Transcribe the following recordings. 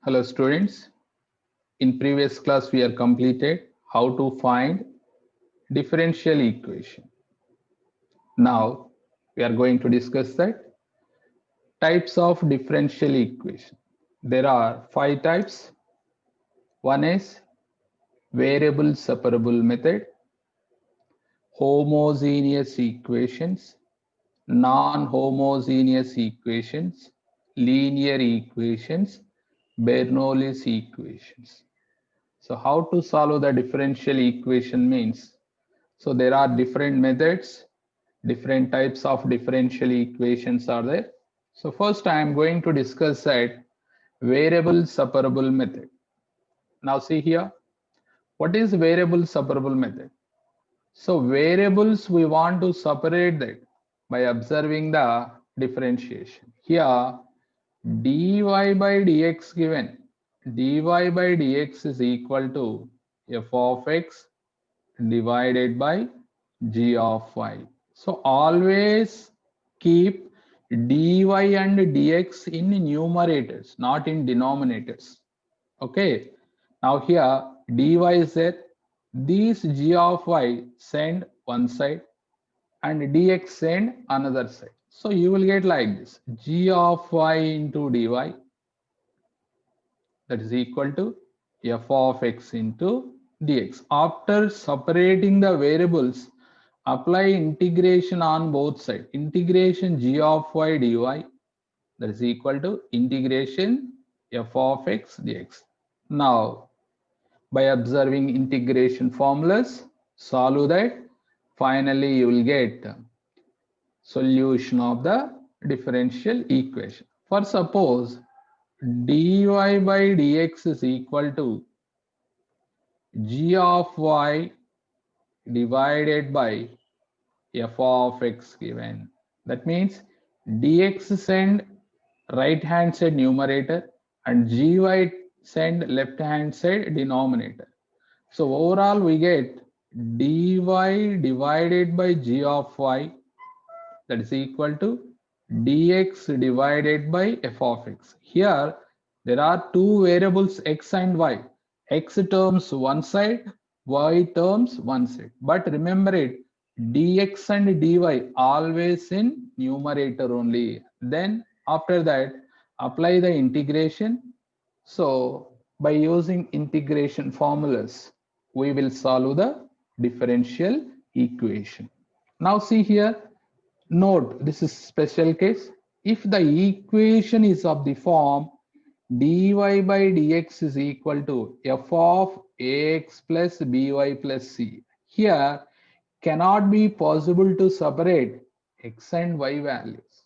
Hello students. In previous class we are completed how to find differential equation. Now we are going to discuss that types of differential equation. There are five types. One is variable separable method, homogeneous equations, non-homogeneous equations, linear equations, Bernoulli's equations. So how to solve the differential equation means, so there are different methods, different types of differential equations are there. So first I am going to discuss that variable separable method. Now see here, what is variable separable method? So variables we want to separate that by observing the differentiation. Here dy by dx given, dy by dx is equal to f of x divided by g of y. So always keep dy and dx in numerators, not in denominators. Okay. Now here dy is there. These g of y send one side and dx send another side. So you will get like this: g of y into dy, that is equal to f of x into dx. After separating the variables, apply integration on both sides. Integration g of y dy, that is equal to integration f of x dx. Now by observing integration formulas, solve that. Finally you will get solution of the differential equation. For suppose dy by dx is equal to g of y divided by f of x given. That means dx send right hand side numerator and gy send left hand side denominator. So overall we get dy divided by g of y, that is equal to dx divided by f of x. Here there are two variables x and y. X terms one side, y terms one side. But remember it, dx and dy always in numerator only. Then after that apply the integration. So by using integration formulas, we will solve the differential equation. Now see here, note this is special case. If the equation is of the form dy by dx is equal to f of ax plus by plus c, here cannot be possible to separate x and y values.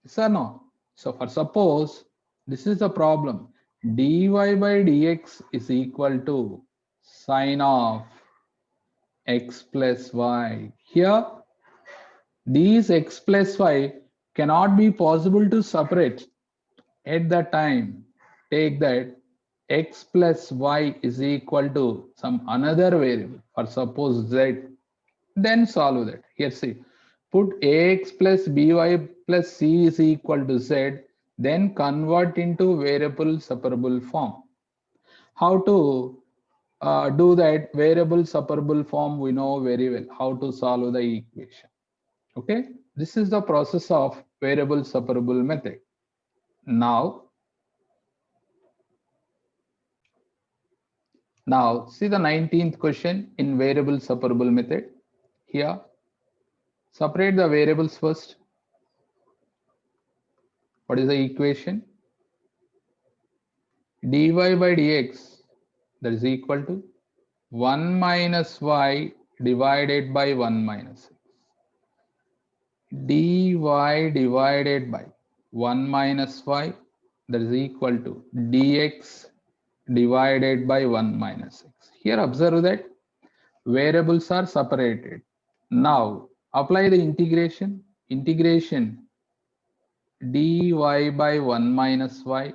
Yes or no? So for suppose this is the problem, dy by dx is equal to sine of x plus y. Here these x plus y cannot be possible to separate. At that time, take that x plus y is equal to some another variable, or suppose z, then solve that. Here see, put ax plus by plus c is equal to z, then convert into variable separable form. How to do that variable separable form we know very well, how to solve the equation. Okay, this is the process of variable separable method. Now see the 19th question in variable separable method. Here separate the variables first. What is the equation? Dy by dx, that is equal to 1 minus y divided by 1 minus x. Dy divided by 1 minus y, that is equal to dx divided by 1 minus x. Here observe that variables are separated. Now apply the integration. Integration dy by 1 minus y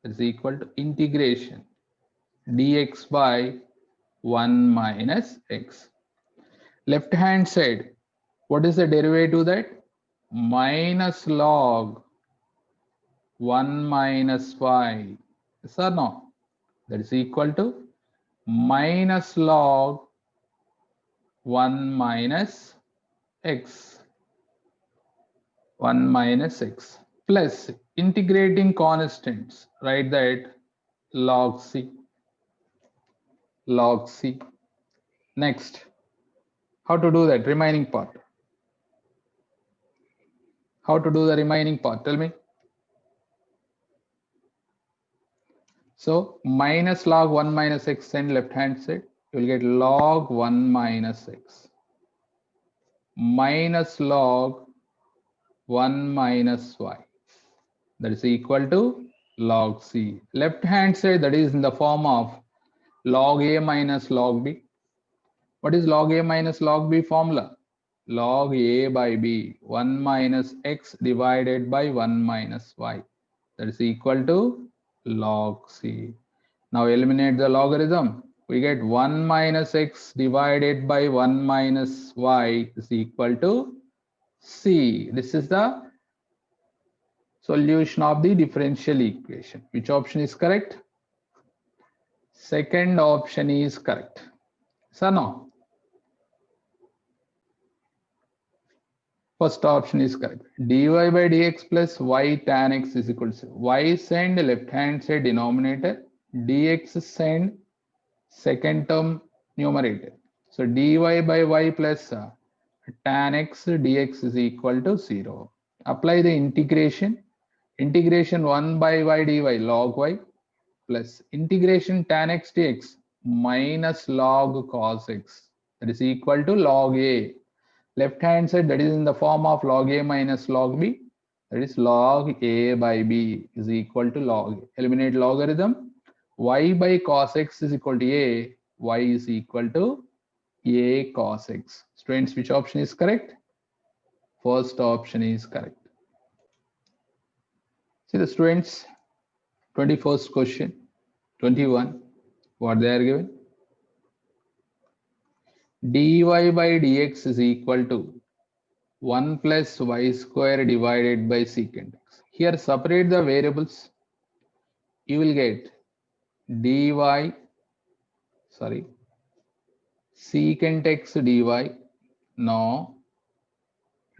is equal to integration dx by 1 minus x. Left hand side, what is the derivative that? Minus log 1 minus y Yes or no? That is equal to minus log 1 minus x, 1 minus x, plus integrating constants, write that log c, log c. Next, how to do that remaining part? How to do the remaining part? Tell me. So minus log 1 minus x, send left hand side, you will get log 1 minus x minus log 1 minus y, that is equal to log c. Left hand side, that is in the form of log a minus log b. What is log a minus log b formula? Log a by b, 1 minus x divided by 1 minus y, that is equal to log c. Now eliminate the logarithm. We get 1 minus x divided by 1 minus y is equal to c. This is the solution of the differential equation. Which option is correct? Second option is correct. So no. First option is correct. dy by dx plus y tan x is equal to y send left hand side denominator, dx send second term numerator. So dy by y plus tan x dx is equal to 0. Apply the integration. Integration 1 by y dy log y plus integration tan x dx minus log cos x, that is equal to log a. Left hand side, that is in the form of log a minus log b, that is log a by b is equal to log a. Eliminate logarithm. Y by cos x is equal to a, y is equal to a cos x. Students, which option is correct? First option is correct. See the students, 21st question, 21, what they are given? dy by dx is equal to 1 plus y square divided by secant x. Here separate the variables. You will get dy, secant x dy. Now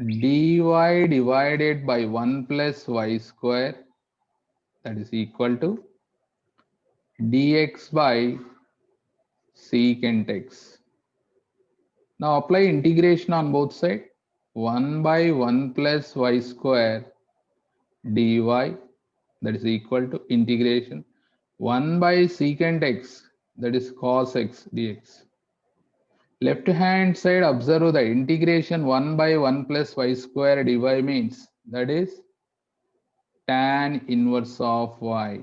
dy divided by 1 plus y square, that is equal to dx by secant x. Now apply integration on both sides. 1 by 1 plus y square dy, that is equal to integration 1 by secant x, that is cos x dx. Left hand side, observe the integration 1 by 1 plus y square dy means, that is tan inverse of y,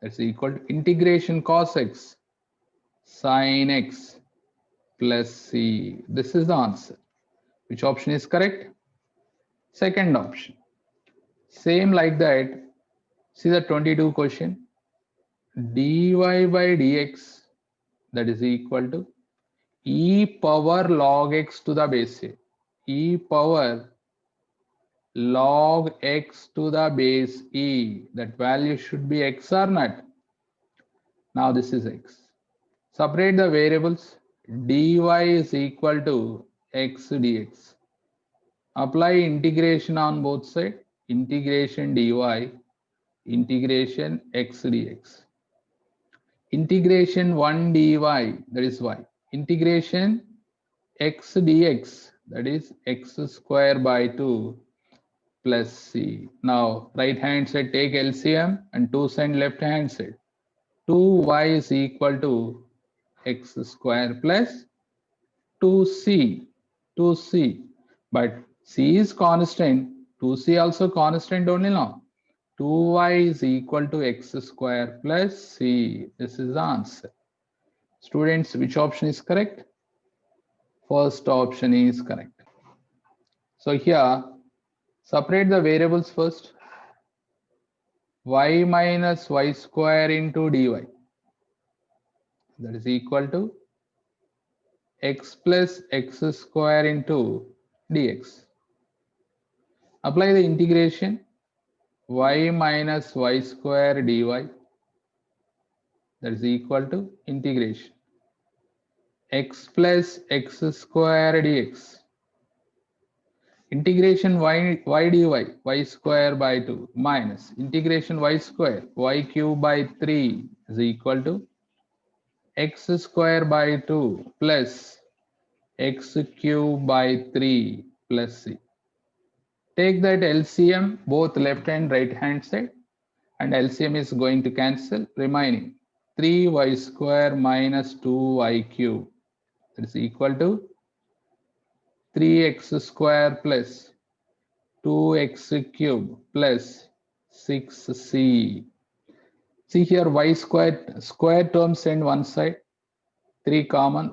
that's equal to integration cos x sin x plus c. This is the answer. Which option is correct? Second option. Same like that. See the 22 question. dy by dx, that is equal to e power log x to the base a. E power log x to the base e. That value should be x or not? Now this is x. Separate the variables. dy is equal to x dx. Apply integration on both sides. Integration dy, integration x dx. Integration 1 dy, that is y. Integration x dx, that is x square by 2 plus c. Now right hand side take LCM and 2 send left hand side. 2y is equal to x square plus 2c, 2c, but c is constant, 2c also constant only now. 2y is equal to x square plus c. This is the answer. Students, which option is correct? First option is correct. So here, separate the variables first. Y minus y square into dy, that is equal to x plus x square into dx. Apply the integration y minus y square dy that is equal to integration x plus x square dx. Integration y dy y square by 2 minus integration y square y cube by 3 is equal to x square by 2 plus x cube by 3 plus c. Take that LCM both left and right hand side, and LCM is going to cancel, remaining 3y square minus 2y cube, that is equal to 3x square plus 2x cube plus 6c. See here, y square terms and one side, 3 common,